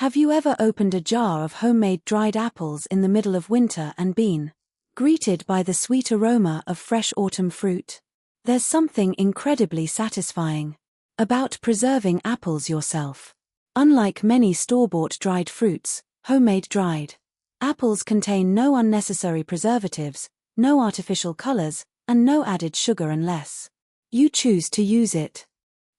Have you ever opened a jar of homemade dried apples in the middle of winter and been greeted by the sweet aroma of fresh autumn fruit? There's something incredibly satisfying about preserving apples yourself. Unlike many store-bought dried fruits, homemade dried apples contain no unnecessary preservatives, no artificial colors, and no added sugar unless you choose to use it.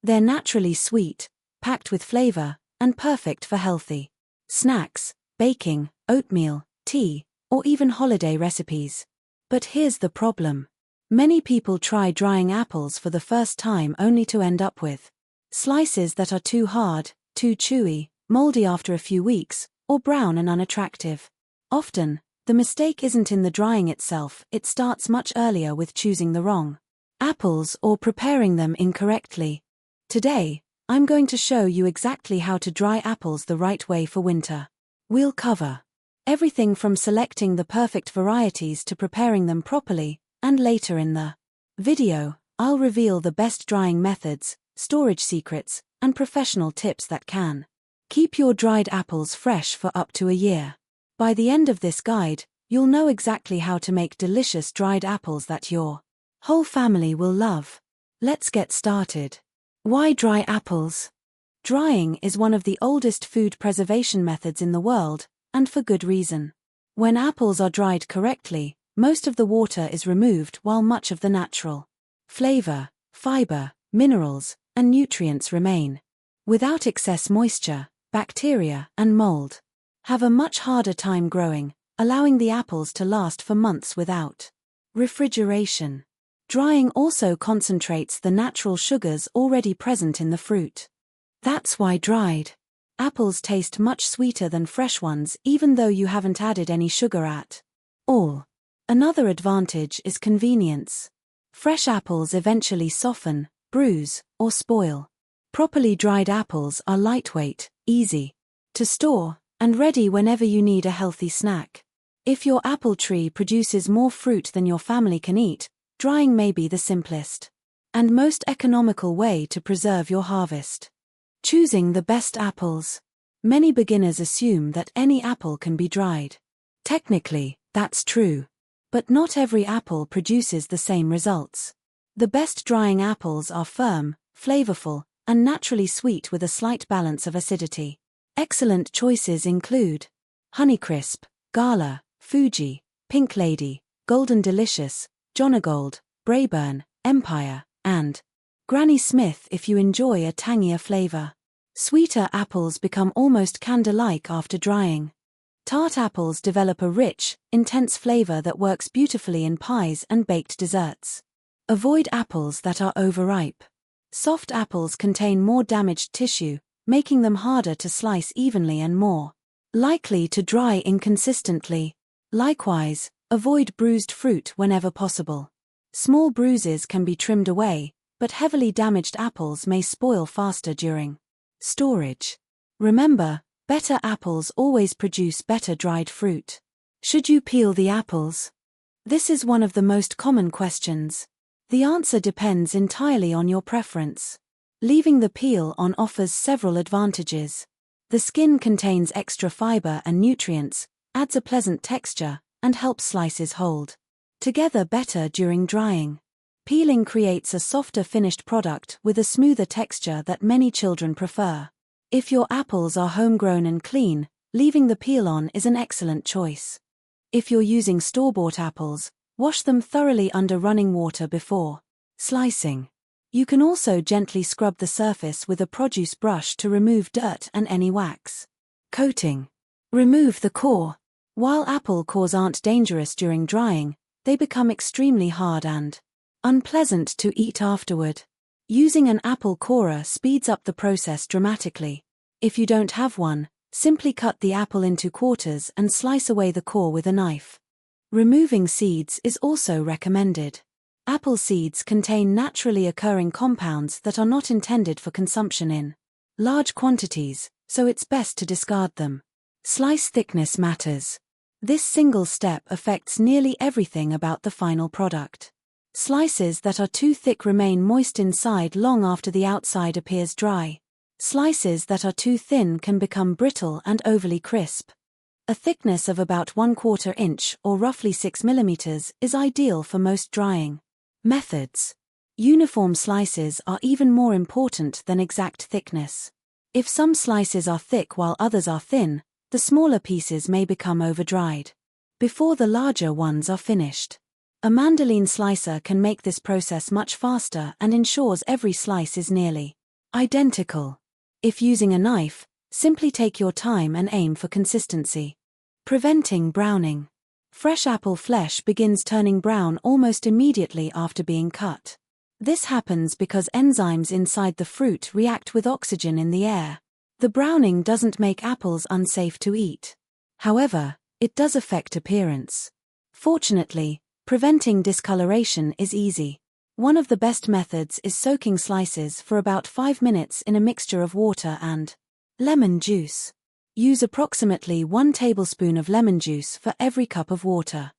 They're naturally sweet, packed with flavor, and perfect for healthy snacks, baking, oatmeal, tea, or even holiday recipes. But here's the problem. Many people try drying apples for the first time only to end up with slices that are too hard, too chewy, moldy after a few weeks, or brown and unattractive. Often, the mistake isn't in the drying itself, it starts much earlier with choosing the wrong apples or preparing them incorrectly. Today, I'm going to show you exactly how to dry apples the right way for winter. We'll cover everything from selecting the perfect varieties to preparing them properly, and later in the video, I'll reveal the best drying methods, storage secrets, and professional tips that can keep your dried apples fresh for up to a year. By the end of this guide, you'll know exactly how to make delicious dried apples that your whole family will love. Let's get started. Why dry apples? Drying is one of the oldest food preservation methods in the world, and for good reason. When apples are dried correctly, most of the water is removed while much of the natural flavor, fiber, minerals, and nutrients remain. Without excess moisture, bacteria and mold have a much harder time growing, allowing the apples to last for months without refrigeration. Drying also concentrates the natural sugars already present in the fruit. That's why dried apples taste much sweeter than fresh ones even though you haven't added any sugar at all. Another advantage is convenience. Fresh apples eventually soften, bruise, or spoil. Properly dried apples are lightweight, easy to store, and ready whenever you need a healthy snack. If your apple tree produces more fruit than your family can eat, drying may be the simplest and most economical way to preserve your harvest. Choosing the best apples. Many beginners assume that any apple can be dried. Technically, that's true. But not every apple produces the same results. The best drying apples are firm, flavorful, and naturally sweet with a slight balance of acidity. Excellent choices include Honeycrisp, Gala, Fuji, Pink Lady, Golden Delicious, Jonagold, Braeburn, Empire, and Granny Smith if you enjoy a tangier flavor. Sweeter apples become almost candy-like after drying. Tart apples develop a rich, intense flavor that works beautifully in pies and baked desserts. Avoid apples that are overripe. Soft apples contain more damaged tissue, making them harder to slice evenly and more likely to dry inconsistently. Likewise, avoid bruised fruit whenever possible. Small bruises can be trimmed away, but heavily damaged apples may spoil faster during storage. Remember, better apples always produce better dried fruit. Should you peel the apples? This is one of the most common questions. The answer depends entirely on your preference. Leaving the peel on offers several advantages. The skin contains extra fiber and nutrients, adds a pleasant texture, and helps slices hold together better during drying. Peeling creates a softer finished product with a smoother texture that many children prefer. If your apples are homegrown and clean, leaving the peel on is an excellent choice. If you're using store-bought apples, wash them thoroughly under running water before slicing. You can also gently scrub the surface with a produce brush to remove dirt and any wax. Coating. Remove the core. While apple cores aren't dangerous during drying, they become extremely hard and unpleasant to eat afterward. Using an apple corer speeds up the process dramatically. If you don't have one, simply cut the apple into quarters and slice away the core with a knife. Removing seeds is also recommended. Apple seeds contain naturally occurring compounds that are not intended for consumption in large quantities, so it's best to discard them. Slice thickness matters. This single step affects nearly everything about the final product. Slices that are too thick remain moist inside long after the outside appears dry. Slices that are too thin can become brittle and overly crisp. A thickness of about 1/4 inch or roughly 6 mm is ideal for most drying. Methods. Uniform slices are even more important than exact thickness. If some slices are thick while others are thin, the smaller pieces may become over-dried before the larger ones are finished. A mandolin slicer can make this process much faster and ensures every slice is nearly identical. If using a knife, simply take your time and aim for consistency. Preventing browning. Fresh apple flesh begins turning brown almost immediately after being cut. This happens because enzymes inside the fruit react with oxygen in the air. The browning doesn't make apples unsafe to eat. However, it does affect appearance. Fortunately, preventing discoloration is easy. One of the best methods is soaking slices for about 5 minutes in a mixture of water and lemon juice. Use approximately 1 tablespoon of lemon juice for every cup of water.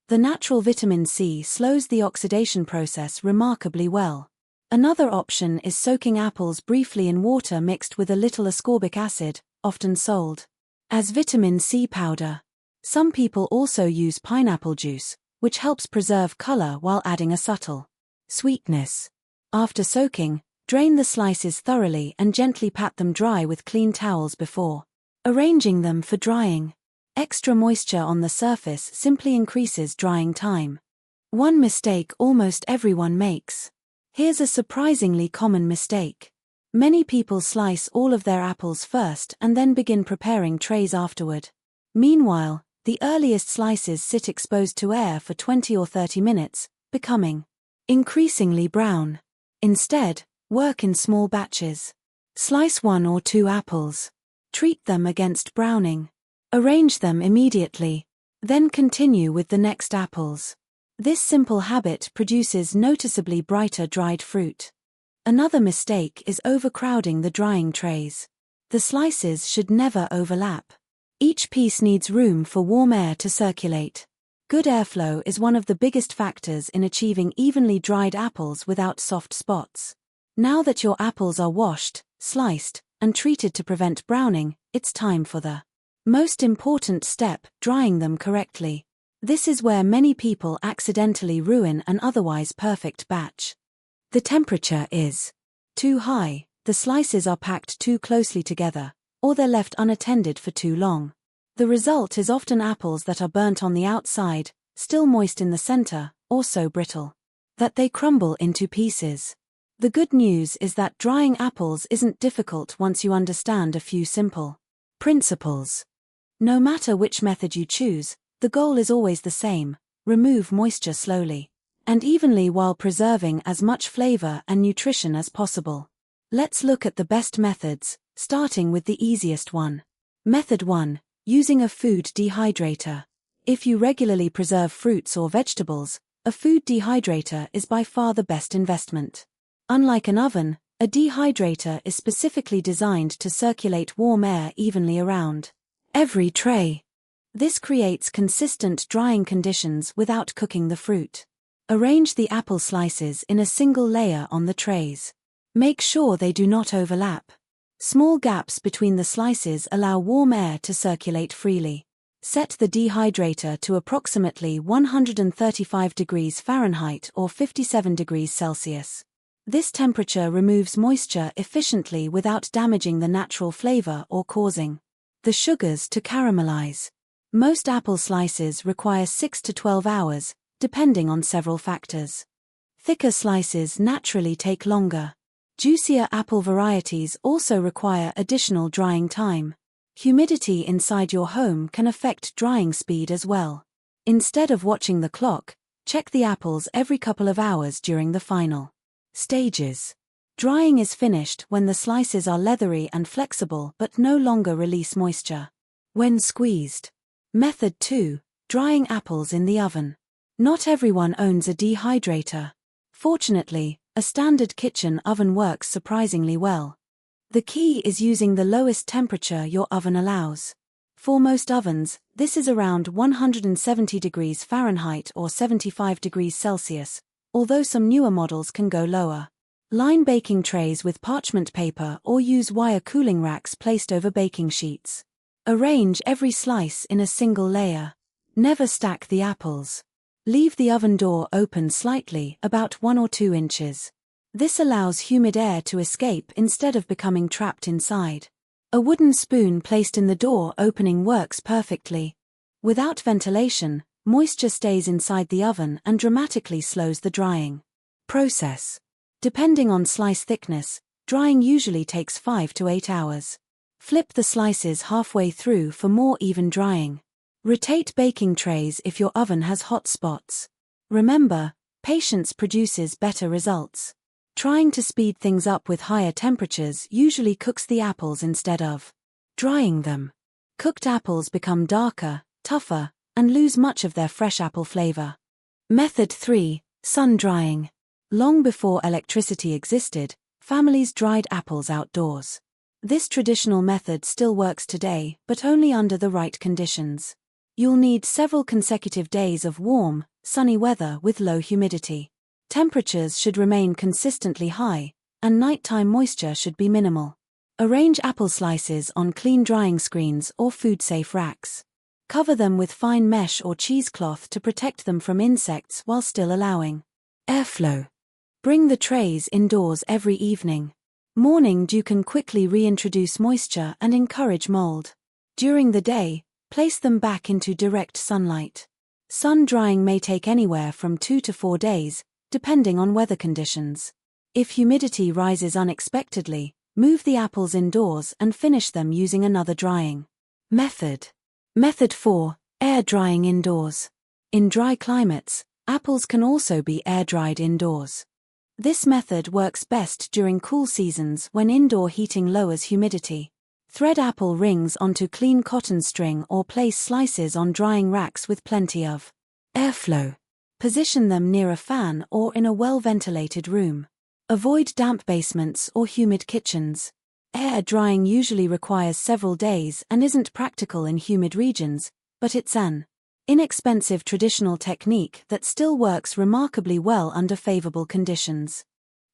The natural vitamin C slows the oxidation process remarkably well. Another option is soaking apples briefly in water mixed with a little ascorbic acid, often sold as vitamin C powder. Some people also use pineapple juice, which helps preserve color while adding a subtle sweetness. After soaking, drain the slices thoroughly and gently pat them dry with clean towels before arranging them for drying. Extra moisture on the surface simply increases drying time. One mistake almost everyone makes. Here's a surprisingly common mistake. Many people slice all of their apples first and then begin preparing trays afterward. Meanwhile, the earliest slices sit exposed to air for 20 or 30 minutes, becoming increasingly brown. Instead, work in small batches. Slice 1 or 2 apples. Treat them against browning. Arrange them immediately. Then continue with the next apples. This simple habit produces noticeably brighter dried fruit. Another mistake is overcrowding the drying trays. The slices should never overlap. Each piece needs room for warm air to circulate. Good airflow is one of the biggest factors in achieving evenly dried apples without soft spots. Now that your apples are washed, sliced, and treated to prevent browning, it's time for the most important step, drying them correctly. This is where many people accidentally ruin an otherwise perfect batch. The temperature is too high, the slices are packed too closely together, or they're left unattended for too long. The result is often apples that are burnt on the outside, still moist in the center, or so brittle that they crumble into pieces. The good news is that drying apples isn't difficult once you understand a few simple principles. No matter which method you choose, the goal is always the same: remove moisture slowly and evenly while preserving as much flavor and nutrition as possible. Let's look at the best methods, starting with the easiest one. Method 1. Using a food dehydrator. If you regularly preserve fruits or vegetables, a food dehydrator is by far the best investment. Unlike an oven, a dehydrator is specifically designed to circulate warm air evenly around every tray. This creates consistent drying conditions without cooking the fruit. Arrange the apple slices in a single layer on the trays. Make sure they do not overlap. Small gaps between the slices allow warm air to circulate freely. Set the dehydrator to approximately 135 degrees Fahrenheit or 57 degrees Celsius. This temperature removes moisture efficiently without damaging the natural flavor or causing the sugars to caramelize. Most apple slices require 6 to 12 hours, depending on several factors. Thicker slices naturally take longer. Juicier apple varieties also require additional drying time. Humidity inside your home can affect drying speed as well. Instead of watching the clock, check the apples every couple of hours during the final stages. Drying is finished when the slices are leathery and flexible but no longer release moisture when squeezed. Method 2. Drying apples in the oven. Not everyone owns a dehydrator. Fortunately, a standard kitchen oven works surprisingly well. The key is using the lowest temperature your oven allows. For most ovens, this is around 170 degrees Fahrenheit or 75 degrees Celsius, although some newer models can go lower. Line baking trays with parchment paper or use wire cooling racks placed over baking sheets. Arrange every slice in a single layer. Never stack the apples. Leave the oven door open slightly, about 1 or 2 inches. This allows humid air to escape instead of becoming trapped inside. A wooden spoon placed in the door opening works perfectly. Without ventilation, moisture stays inside the oven and dramatically slows the drying process. Depending on slice thickness, drying usually takes 5 to 8 hours. Flip the slices halfway through for more even drying. Rotate baking trays if your oven has hot spots. Remember, patience produces better results. Trying to speed things up with higher temperatures usually cooks the apples instead of drying them. Cooked apples become darker, tougher, and lose much of their fresh apple flavor. Method 3. Sun drying. Long before electricity existed, families dried apples outdoors. This traditional method still works today, but only under the right conditions. You'll need several consecutive days of warm, sunny weather with low humidity. Temperatures should remain consistently high, and nighttime moisture should be minimal. Arrange apple slices on clean drying screens or food-safe racks. Cover them with fine mesh or cheesecloth to protect them from insects while still allowing airflow. Bring the trays indoors every evening. Morning dew can quickly reintroduce moisture and encourage mold. During the day, place them back into direct sunlight. Sun drying may take anywhere from 2 to 4 days, depending on weather conditions. If humidity rises unexpectedly, move the apples indoors and finish them using another drying method. Method 4. Air drying indoors. In dry climates, apples can also be air-dried indoors. This method works best during cool seasons when indoor heating lowers humidity. Thread apple rings onto clean cotton string or place slices on drying racks with plenty of airflow. Position them near a fan or in a well-ventilated room. Avoid damp basements or humid kitchens. Air drying usually requires several days and isn't practical in humid regions, but it's an inexpensive traditional technique that still works remarkably well under favorable conditions.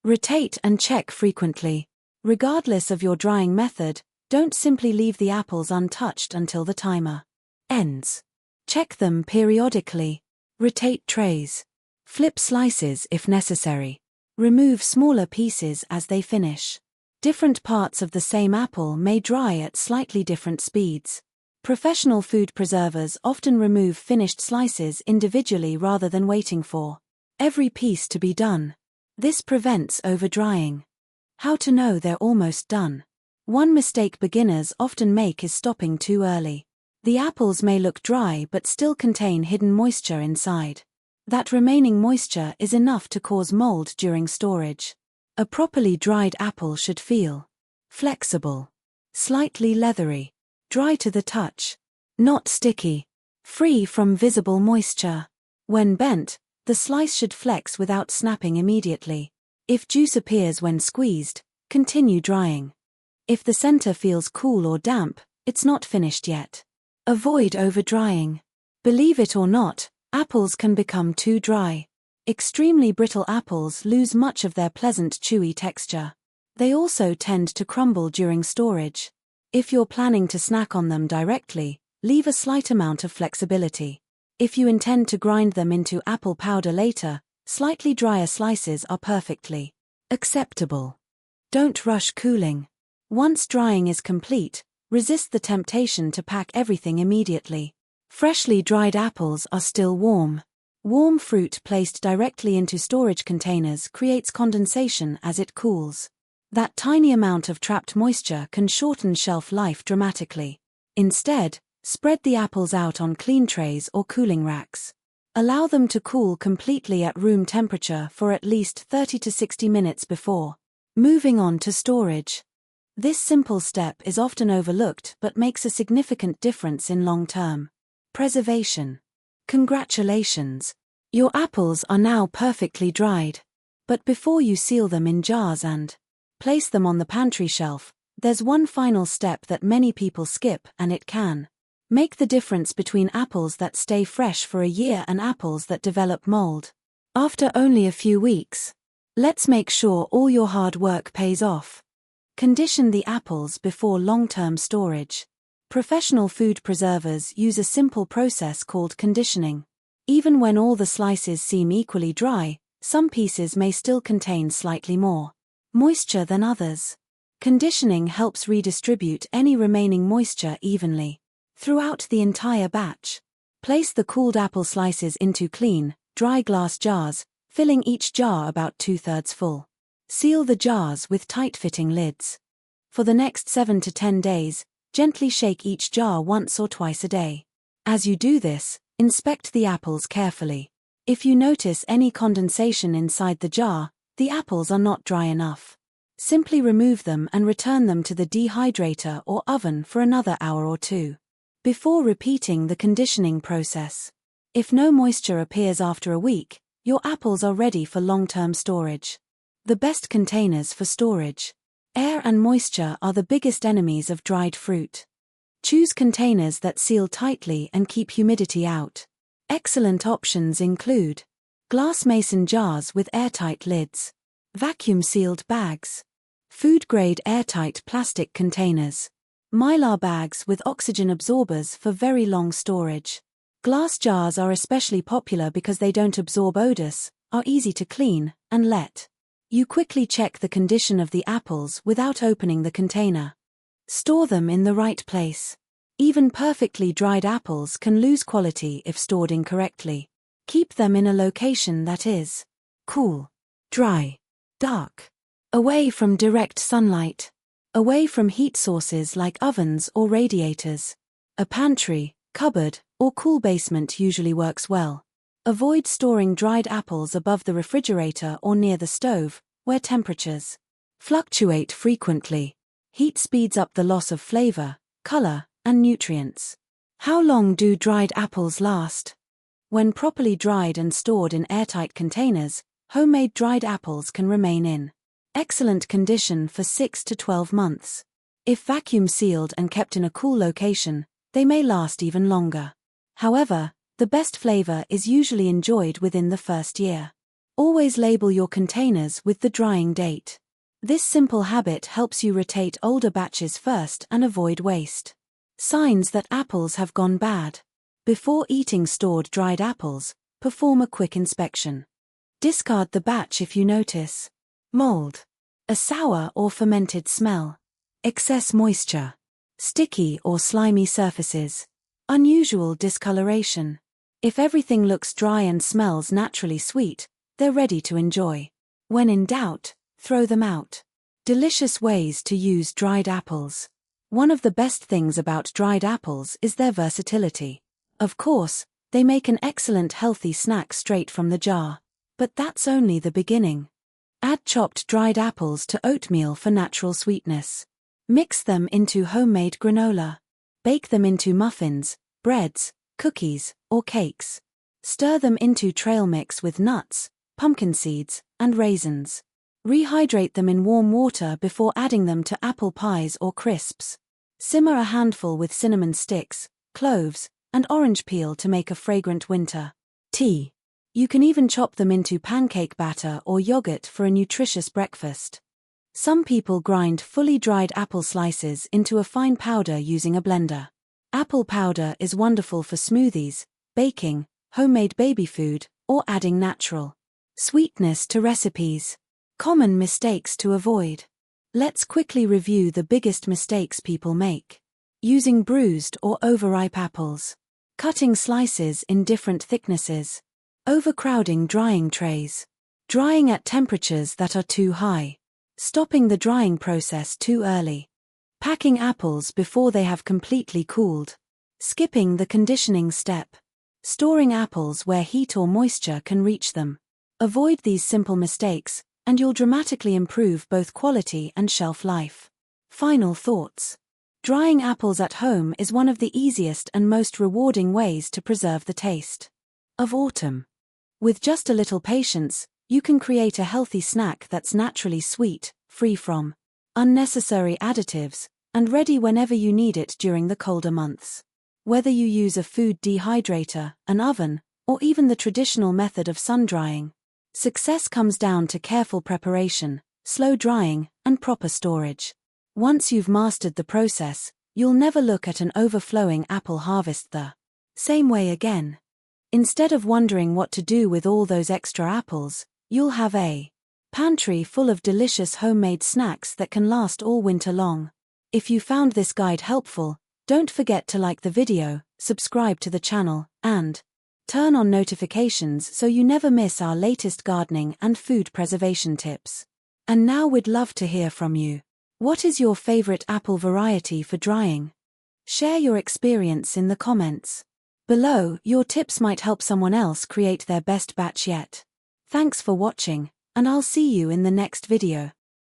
Rotate and check frequently. Regardless of your drying method, don't simply leave the apples untouched until the timer ends. Check them periodically. Rotate trays. Flip slices if necessary. Remove smaller pieces as they finish. Different parts of the same apple may dry at slightly different speeds. Professional food preservers often remove finished slices individually rather than waiting for every piece to be done. This prevents over-drying. How to know they're almost done? One mistake beginners often make is stopping too early. The apples may look dry but still contain hidden moisture inside. That remaining moisture is enough to cause mold during storage. A properly dried apple should feel flexible, slightly leathery, dry to the touch, not sticky, free from visible moisture. When bent, the slice should flex without snapping immediately. If juice appears when squeezed, continue drying. If the center feels cool or damp, it's not finished yet. Avoid over-drying. Believe it or not, apples can become too dry. Extremely brittle apples lose much of their pleasant chewy texture. They also tend to crumble during storage. If you're planning to snack on them directly, leave a slight amount of flexibility. If you intend to grind them into apple powder later, slightly drier slices are perfectly acceptable. Don't rush cooling. Once drying is complete, resist the temptation to pack everything immediately. Freshly dried apples are still warm. Warm fruit placed directly into storage containers creates condensation as it cools. That tiny amount of trapped moisture can shorten shelf life dramatically. Instead, spread the apples out on clean trays or cooling racks. Allow them to cool completely at room temperature for at least 30 to 60 minutes before moving on to storage. This simple step is often overlooked but makes a significant difference in long-term preservation. Congratulations! Your apples are now perfectly dried. But before you seal them in jars and place them on the pantry shelf, there's one final step that many people skip, and it can make the difference between apples that stay fresh for a year and apples that develop mold after only a few weeks. Let's make sure all your hard work pays off. Condition the apples before long-term storage. Professional food preservers use a simple process called conditioning. Even when all the slices seem equally dry, some pieces may still contain slightly more moisture than others. Conditioning helps redistribute any remaining moisture evenly throughout the entire batch. Place the cooled apple slices into clean, dry glass jars, filling each jar about 2/3 full. Seal the jars with tight-fitting lids. For the next 7 to 10 days, gently shake each jar once or twice a day. As you do this, inspect the apples carefully. If you notice any condensation inside the jar, the apples are not dry enough. Simply remove them and return them to the dehydrator or oven for another hour or two before repeating the conditioning process. If no moisture appears after a week, your apples are ready for long-term storage. The best containers for storage. Air and moisture are the biggest enemies of dried fruit. Choose containers that seal tightly and keep humidity out. Excellent options include glass mason jars with airtight lids, vacuum-sealed bags, food-grade airtight plastic containers, mylar bags with oxygen absorbers for very long storage. Glass jars are especially popular because they don't absorb odors, are easy to clean, and let you quickly check the condition of the apples without opening the container. Store them in the right place. Even perfectly dried apples can lose quality if stored incorrectly. Keep them in a location that is cool, dry, dark, away from direct sunlight, away from heat sources like ovens or radiators. A pantry, cupboard, or cool basement usually works well. Avoid storing dried apples above the refrigerator or near the stove, where temperatures fluctuate frequently. Heat speeds up the loss of flavor, color, and nutrients. How long do dried apples last? When properly dried and stored in airtight containers, homemade dried apples can remain in excellent condition for 6 to 12 months. If vacuum sealed and kept in a cool location, they may last even longer. However, the best flavor is usually enjoyed within the first year. Always label your containers with the drying date. This simple habit helps you rotate older batches first and avoid waste. Signs that apples have gone bad. Before eating stored dried apples, perform a quick inspection. Discard the batch if you notice mold, a sour or fermented smell, excess moisture, sticky or slimy surfaces, unusual discoloration. If everything looks dry and smells naturally sweet, they're ready to enjoy. When in doubt, throw them out. Delicious ways to use dried apples. One of the best things about dried apples is their versatility. Of course, they make an excellent healthy snack straight from the jar. But that's only the beginning. Add chopped dried apples to oatmeal for natural sweetness. Mix them into homemade granola. Bake them into muffins, breads, cookies, or cakes. Stir them into trail mix with nuts, pumpkin seeds, and raisins. Rehydrate them in warm water before adding them to apple pies or crisps. Simmer a handful with cinnamon sticks, cloves, and orange peel to make a fragrant winter tea. You can even chop them into pancake batter or yogurt for a nutritious breakfast. Some people grind fully dried apple slices into a fine powder using a blender. Apple powder is wonderful for smoothies, baking, homemade baby food, or adding natural sweetness to recipes. Common mistakes to avoid. Let's quickly review the biggest mistakes people make. Using bruised or overripe apples. Cutting slices in different thicknesses. Overcrowding drying trays. Drying at temperatures that are too high. Stopping the drying process too early. Packing apples before they have completely cooled. Skipping the conditioning step. Storing apples where heat or moisture can reach them. Avoid these simple mistakes, and you'll dramatically improve both quality and shelf life. Final thoughts. Drying apples at home is one of the easiest and most rewarding ways to preserve the taste of autumn. With just a little patience, you can create a healthy snack that's naturally sweet, free from unnecessary additives, and ready whenever you need it during the colder months. Whether you use a food dehydrator, an oven, or even the traditional method of sun drying, Success comes down to careful preparation, slow drying, and proper storage. Once you've mastered the process, you'll never look at an overflowing apple harvest the same way again. Instead of wondering what to do with all those extra apples, you'll have a pantry full of delicious homemade snacks that can last all winter long. If you found this guide helpful, don't forget to like the video, subscribe to the channel, and turn on notifications so you never miss our latest gardening and food preservation tips. And now we'd love to hear from you. What is your favorite apple variety for drying? Share your experience in the comments below. Your tips might help someone else create their best batch yet. Thanks for watching, and I'll see you in the next video.